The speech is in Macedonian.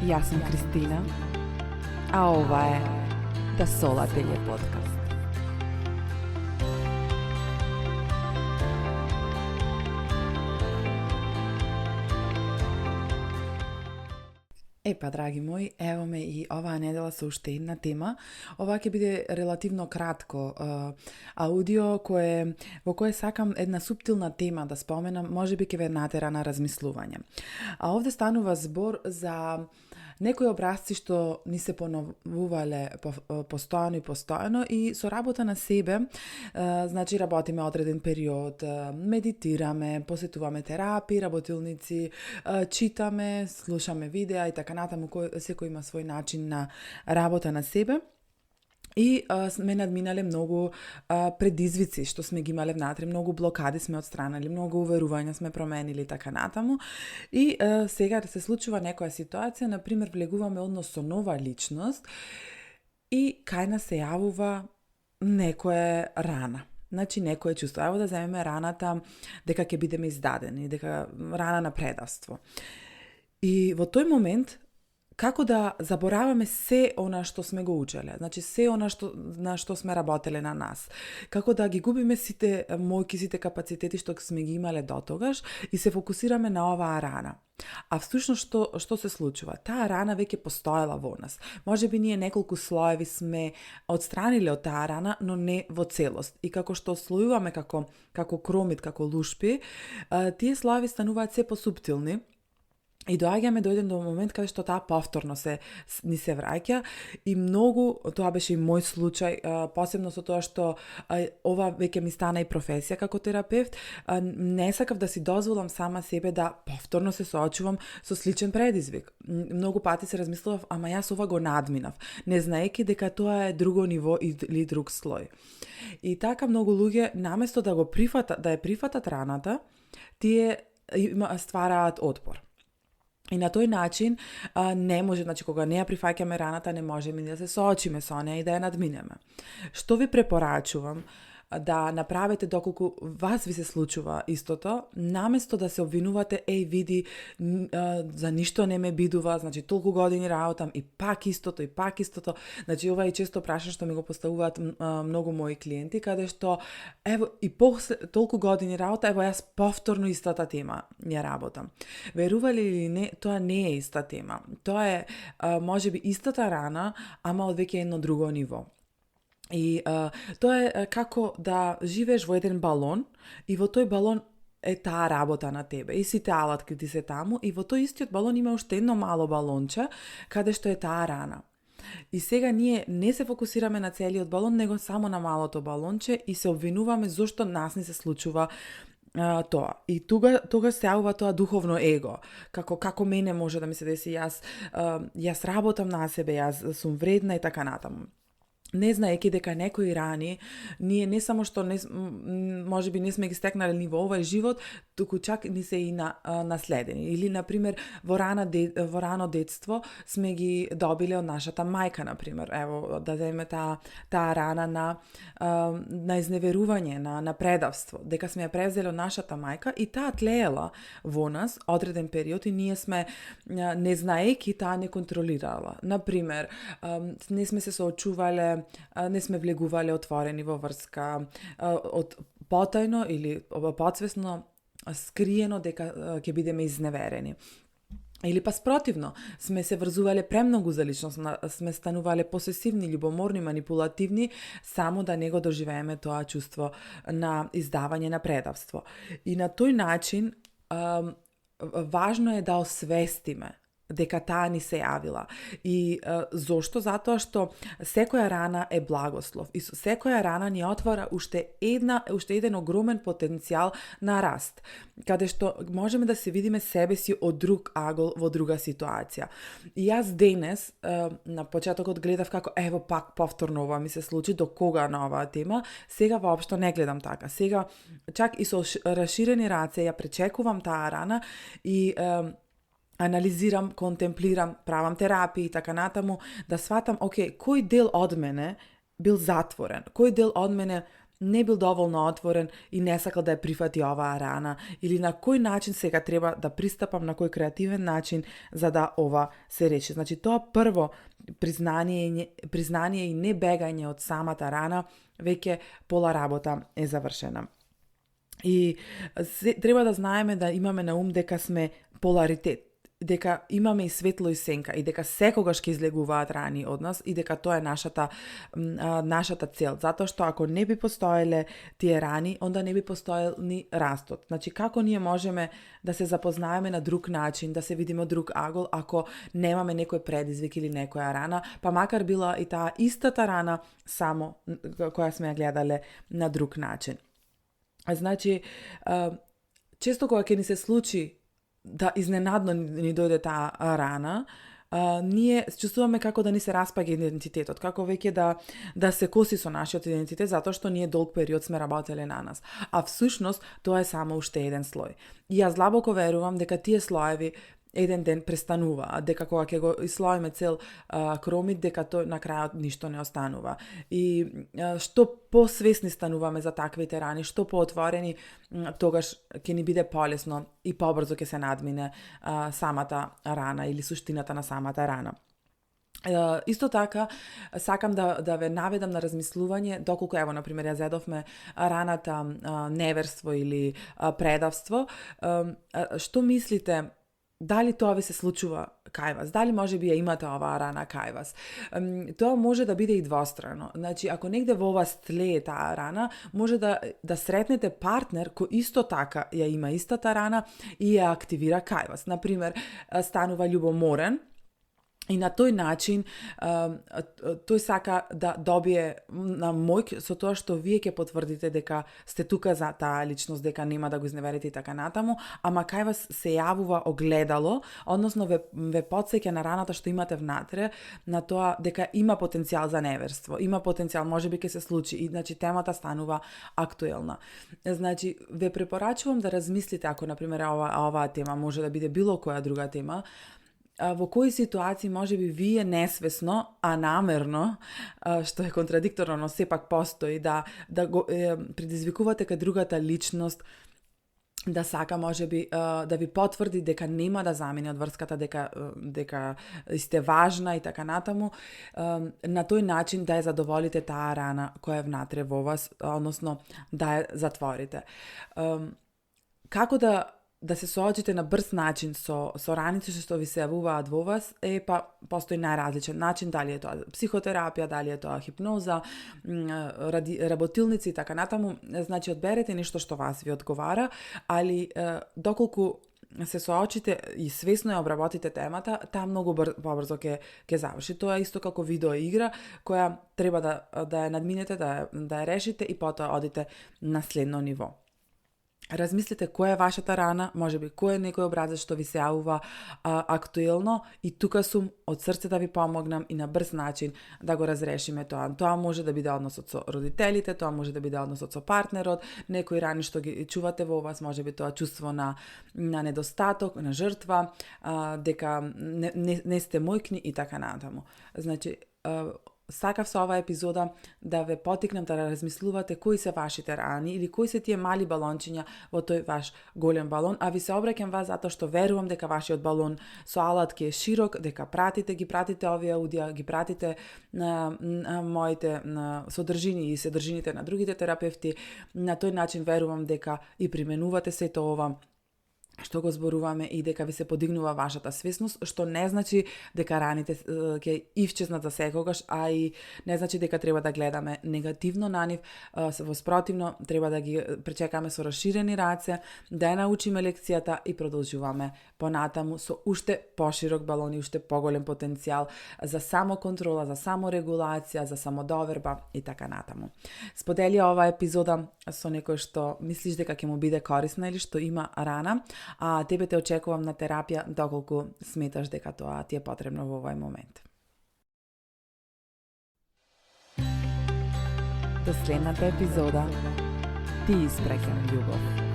Јас сум Кристина, а ова е Да Солателје подкаст. Драги мои, ево ме и оваа недела со уште една тема. Ова ќе биде релативно кратко аудио во кое сакам една суптилна тема да споменам, можеби ќе ве натера на размислување. А овде станува збор за некои образци што ни се поновувале постојано и со работа на себе, значи работиме одреден период, медитираме, посетуваме терапии, работилници, читаме, слушаме видеа и така натаму, секој има свој начин на работа на себе. И сме надминале многу предизвици што сме ги имале внатре, многу блокади сме отстранали, многу уверувања сме променили така натаму. И сега да се случува некоја ситуација, например, влегуваме однос со нова личност и кај нас се јавува некоја рана. Значи, некое чувство. Ево да земеме раната дека ќе бидеме издадени, дека рана на предавство. И во тој момент, како да забораваме се она што сме го учеле, значи се она на што сме работеле на нас. Како да ги губиме сите мојки, сите капацитети што сме ги имале дотогаш и се фокусираме на оваа рана. А всушност што се случува? Таа рана веќе постоела во нас. Можеби ние неколку слоеви сме отстраниле од таа рана, но не во целост. И како што слојуваме како кромит, како лушпи, тие слоеви стануваат се посуптилни. И доаѓаме до еден момент каде што таа повторно ни се враќа и многу, тоа беше и мој случај, посебно со тоа што ова веќе ми стана и професија како терапевт, не сакав да си дозволам сама себе да повторно се соочувам со сличен предизвик. Многу пати се размислував, ама јас ова го надминав, не знаеки дека тоа е друго ниво или друг слој. И така многу луѓе, наместо да ја прифатат раната, тие ствараат отпор. И на тој начин не може, значи кога не ја прифаќаме раната, не можеме да се соочиме со неа и да ја надминеме. Што ви препорачувам да направите доколку вас ви се случува истото, наместо да се обвинувате, види, за ништо не ме бидува, значи толку години работам и пак истото. Значи ова е често прашање што ми го поставуваат многу мои клиенти, каде што ево и после толку години работа, ево јас повторно истата тема ја работам. Верували или не, тоа не е иста тема. Тоа е можеби истата рана, ама од веќе едно друго ниво. И тоа е како да живееш во еден балон и во тој балон е таа работа на тебе и сите алатки ти се таму и во тој истиот балон има уште едно мало балонче каде што е таа рана. И сега ние не се фокусираме на целиот балон, него само на малото балонче и се обвинуваме зошто нас не се случува тоа. И тога се јавува тоа духовно его. Како мене може да ми се деси, јас работам на себе, јас сум вредна и така натаму. Не знаеки дека некои рани, ние не само што можеби не сме ги стекнале ни во овој живот, туку чак ни се и наследени. Или, например, во рано детство сме ги добиле од нашата мајка, например. Ево, да земеме таа рана на изневерување, на предавство, дека сме ја превзеле од нашата мајка и таа тлеела во нас одреден период и ние сме, не знаеки, таа не контролирала. Например, не сме се соочувале, не сме влегувале отворени во врска, од потајно или подсвесно скриено дека ќе бидеме изневерени. Или па спротивно, сме се врзувале премногу за личност, сме станувале посесивни, љубоморни, манипулативни, само да не го доживееме тоа чувство на издавање на предавство. И на тој начин важно е да освестиме дека таа ни се јавила. И зошто? Затоа што секоја рана е благослов и секоја рана ни отвара уште еден огромен потенцијал на раст, каде што можеме да се видиме себе си од друг агол во друга ситуација. И јас денес на почетокот гледав како ево пак повторно ова ми се случи, до кога на оваа тема, сега воопшто не гледам така. Сега чак и со расширени раце ја пречекувам таа рана и анализирам, контемплирам, правам терапии и така натаму, да сватам, кој дел од мене бил затворен, кој дел од мене не бил доволно отворен и не сакал да ја прифати оваа рана, или на кој начин сега треба да пристапам, на кој креативен начин за да ова се речи. Значи тоа прво признание и не бегање од самата рана, веќе пола работа е завршена. И треба да знаеме да имаме на ум дека сме поларитет, дека имаме и светло и сенка и дека секогаш ќе излегуваат рани од нас и дека тоа е нашата цел. Затоа што ако не би постоеле тие рани, онда не би постоел ни растот. Значи, како ние можеме да се запознаеме на друг начин, да се видиме од друг агол, ако немаме некој предизвик или некоја рана, па макар била и таа истата рана, само која сме ја гледале на друг начин. Значи, често кога ќе ни се случи да изненадно ни дојде таа рана, ние чувствуваме како да ни се распаѓа идентитетот, како веќе да се коси со нашиот идентитет, затоа што ние долг период сме работеле на нас. А всушност тоа е само уште еден слој. И јас длабоко верувам дека тие слоеви еден ден престанува, дека кога ќе го ислоиме цел кромит, дека тој на крајот ништо не останува. И што посвесни стануваме за таквите рани, што поотворени, тогаш ќе ни биде полесно и побрзо ќе се надмине самата рана или суштината на самата рана. Исто така, сакам да ве наведам на размислување, доколку, ево, например, ја зедовме раната неверство или предавство, што мислите, дали тоа ви се случува кај вас? Дали може би ја имате оваа рана кај вас? Тоа може да биде и двострано. Значи, ако негде во вас тлее таа рана, може да сретнете партнер кој исто така ја има истата рана и ја активира кај вас. Например, станува љубоморен, и на тој начин тој сака да добие на моќ со тоа што вие ќе потврдите дека сте тука за таа личност, дека нема да го изневерите и така натаму, ама кај вас се јавува огледало, односно ве потсеќа на раната што имате внатре, на тоа дека има потенцијал за неверство, има потенцијал, можеби ќе се случи, и значи темата станува актуелна. Значи, ве препорачувам да размислите, ако например оваа тема може да биде било која друга тема, во кои ситуации можеби вие несвесно, а намерно, што е контрадикторно, но сепак постои, да го предизвикувате кај другата личност да сака можеби да ви потврди дека нема да замине од врската, дека сте важна и така натаму, на тој начин да ја задоволите таа рана која е внатре во вас, односно да ја затворите. Како да се соочите на брз начин со раници што ви се јавуваат во вас, постои најразличен начин, дали е тоа психотерапија, дали е тоа хипноза, работилници и така натаму. Значи, одберете нешто што вас ви одговара, али доколку се соочите и свесно ја обработите темата, таа многу побрзо ќе заврши. Тоа е исто како видео игра која треба да ја надминете, да ја решите и потоа одите на следно ниво. Размислете која е вашата рана, можеби кој е некој образец што ви се јавува актуелно, и тука сум од срце да ви помогнам и на брз начин да го разрешиме тоа. Тоа може да биде односот со родителите, тоа може да биде односот со партнерот, некои рани што ги чувате во вас, можеби тоа чувство на недостаток, на жртва, дека не сте мојкни и така натаму. Значи, сакав со оваа епизода да ве потикнам да размислувате кои се вашите рани или кои се тие мали балончиња во тој ваш голем балон, а ви се обраќам вас затоа што верувам дека вашиот балон со алатки е широк, дека ги пратите овие аудија, ги пратите на моите содржини и содржините на другите терапевти. На тој начин верувам дека и применувате сето ова што го зборуваме и дека ви се подигнува вашата свесност, што не значи дека раните ќе исчезнат за секогаш, а и не значи дека треба да гледаме негативно на нив. Во спротивно, треба да ги пречекаме со расширени раце, да ја научиме лекцијата и продолжуваме понатаму со уште поширок балон и уште поголем потенцијал за самоконтрола, за саморегулација, за самодоверба и така натаму. Сподели оваа епизода со некој што мислиш дека ќе му биде корисна или што има рана, а тебе те очекувам на терапија доколку сметаш дека тоа ти е потребно во овој момент. До следната епизода ти испраќам љубов.